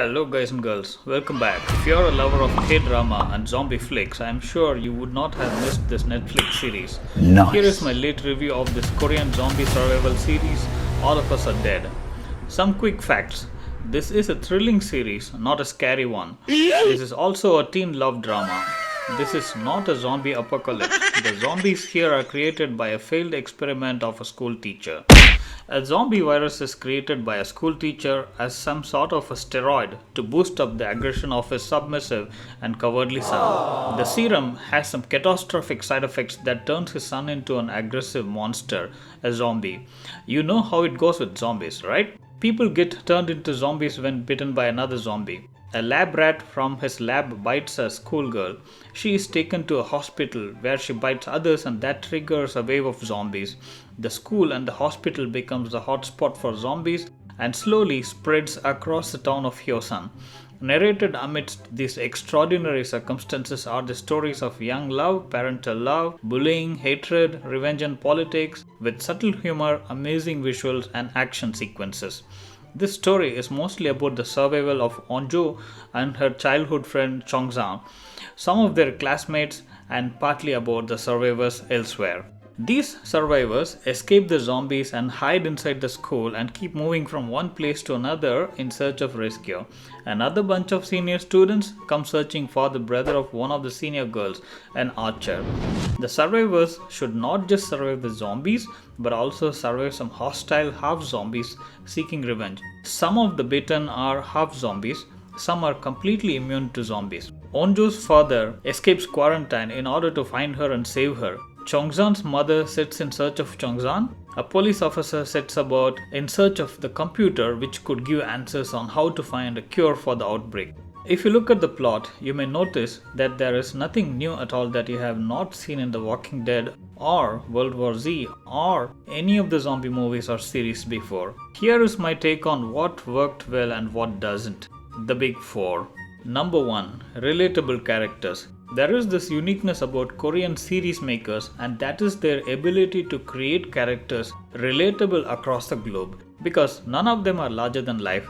Hello guys and girls, welcome back. If you're a lover of K-drama and zombie flicks, I'm sure you would not have missed this Netflix series. Nice. Here is my late review of this Korean zombie survival series, All of Us Are Dead. Some quick facts. This is a thrilling series, not a scary one. This is also a teen love drama. This is not a zombie apocalypse. The zombies here are created by a failed experiment of a school teacher. A zombie virus is created by a school teacher as some sort of a steroid to boost up the aggression of his submissive and cowardly son. The serum has some catastrophic side effects that turns his son into an aggressive monster, a zombie. You know how it goes with zombies, right? People get turned into zombies when bitten by another zombie. A lab rat from his lab bites a schoolgirl. She is taken to a hospital where she bites others and that triggers a wave of zombies. The school and the hospital becomes the hotspot for zombies and slowly spreads across the town of Hyosan. Narrated amidst these extraordinary circumstances are the stories of young love, parental love, bullying, hatred, revenge and politics with subtle humor, amazing visuals and action sequences. This story is mostly about the survival of Onjo and her childhood friend Chongzan, some of their classmates, and partly about the survivors elsewhere. These survivors escape the zombies and hide inside the school and keep moving from one place to another in search of rescue. Another bunch of senior students come searching for the brother of one of the senior girls, an archer. The survivors should not just survive the zombies but also survive some hostile half zombies seeking revenge. Some of the bitten are half zombies, some are completely immune to zombies. Onjo's father escapes quarantine in order to find her and save her. Chongzan's mother sets in search of Chongzan. A police officer sets about in search of the computer which could give answers on how to find a cure for the outbreak. If you look at the plot, you may notice that there is nothing new at all that you have not seen in The Walking Dead or World War Z or any of the zombie movies or series before. Here is my take on what worked well and what doesn't. The big four. Number 1. Relatable characters. There is this uniqueness about Korean series makers, and that is their ability to create characters relatable across the globe, because none of them are larger than life.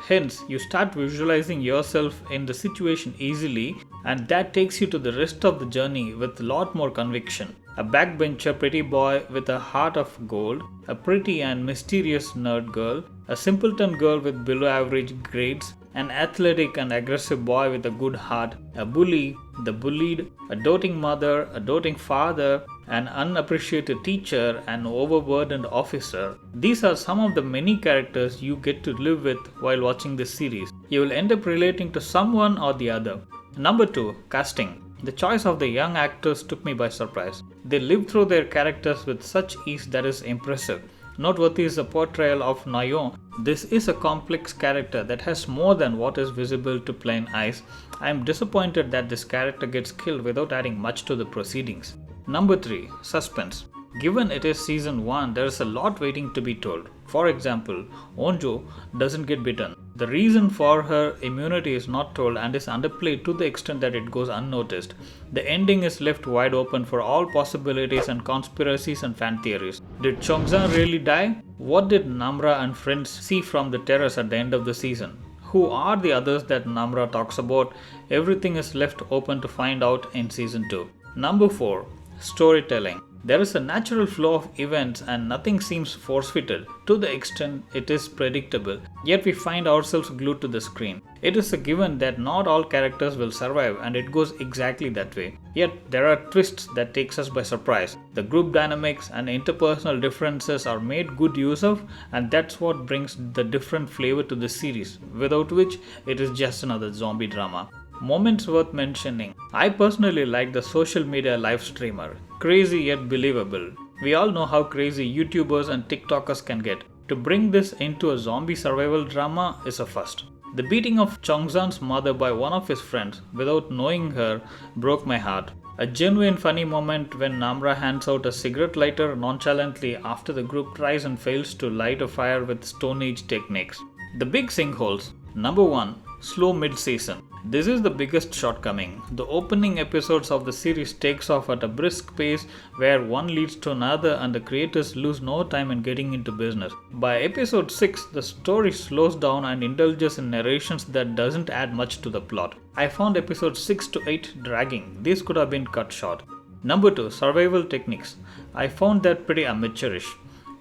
Hence, you start visualizing yourself in the situation easily, and that takes you to the rest of the journey with a lot more conviction. A backbencher pretty boy with a heart of gold, a pretty and mysterious nerd girl, a simpleton girl with below average grades, an athletic and aggressive boy with a good heart, a bully, the bullied, a doting mother, a doting father, an unappreciated teacher, an overburdened officer. These are some of the many characters you get to live with while watching this series. You will end up relating to someone or the other. Number 2. Casting. The choice of the young actors took me by surprise. They live through their characters with such ease that is impressive. Noteworthy is the portrayal of Nayeon. This is a complex character that has more than what is visible to plain eyes. I am disappointed that this character gets killed without adding much to the proceedings. Number 3. Suspense. Given it is season 1, there is a lot waiting to be told. For example, Onjo doesn't get bitten. The reason for her immunity is not told and is underplayed to the extent that it goes unnoticed. The ending is left wide open for all possibilities and conspiracies and fan theories. Did Chongzan really die? What did Namra and friends see from the terrace at the end of the season? Who are the others that Namra talks about? Everything is left open to find out in season 2. Number 4. Storytelling. There is a natural flow of events and nothing seems force-fitted to the extent it is predictable, yet we find ourselves glued to the screen. It is a given that not all characters will survive and it goes exactly that way. Yet there are twists that takes us by surprise. The group dynamics and interpersonal differences are made good use of, and that's what brings the different flavor to the series, without which it is just another zombie drama. Moments worth mentioning. I personally like the social media live streamer. Crazy yet believable. We all know how crazy YouTubers and TikTokers can get. To bring this into a zombie survival drama is a first. The beating of Chongzan's mother by one of his friends without knowing her broke my heart. A genuine funny moment when Namra hands out a cigarette lighter nonchalantly after the group tries and fails to light a fire with Stone Age techniques. The big sinkholes. Number 1. Slow mid-season. This is the biggest shortcoming. The opening episodes of the series takes off at a brisk pace where one leads to another and the creators lose no time in getting into business. By episode 6, the story slows down and indulges in narrations that doesn't add much to the plot. I found episodes 6 to 8 dragging. These could have been cut short. Number 2, survival techniques. I found that pretty amateurish.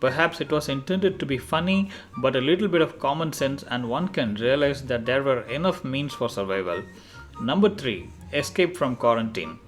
Perhaps it was intended to be funny, but a little bit of common sense and one can realize that there were enough means for survival. Number 3, escape from quarantine.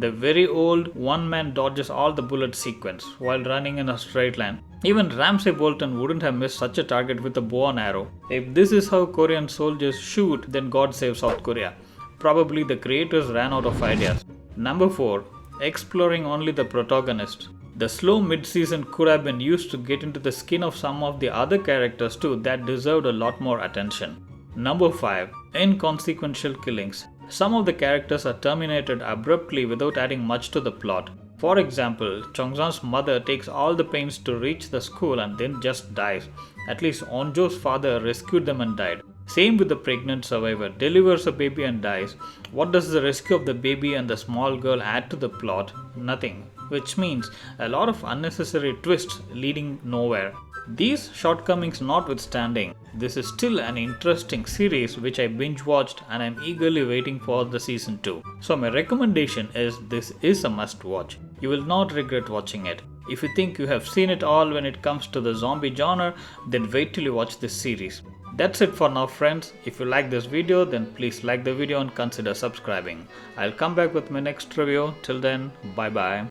The very old one man dodges all the bullet sequence while running in a straight line. Even Ramsay Bolton wouldn't have missed such a target with a bow and arrow. If this is how Korean soldiers shoot, then God save South Korea. Probably the creators ran out of ideas. Number 4, exploring only the protagonist. The slow mid-season could have been used to get into the skin of some of the other characters too that deserved a lot more attention. Number 5, inconsequential killings. Some of the characters are terminated abruptly without adding much to the plot. For example, Chongsan's mother takes all the pains to reach the school and then just dies. At least Onjo's father rescued them and died. Same with the pregnant survivor, delivers a baby and dies. What does the rescue of the baby and the small girl add to the plot? Nothing. Which means a lot of unnecessary twists leading nowhere. These shortcomings notwithstanding, this is still an interesting series which I binge watched and I'm eagerly waiting for the season 2. So my recommendation is this is a must watch. You will not regret watching it. If you think you have seen it all when it comes to the zombie genre, then wait till you watch this series. That's it for now friends. If you like this video then please like the video and consider subscribing. I'll come back with my next review. Till then, bye bye.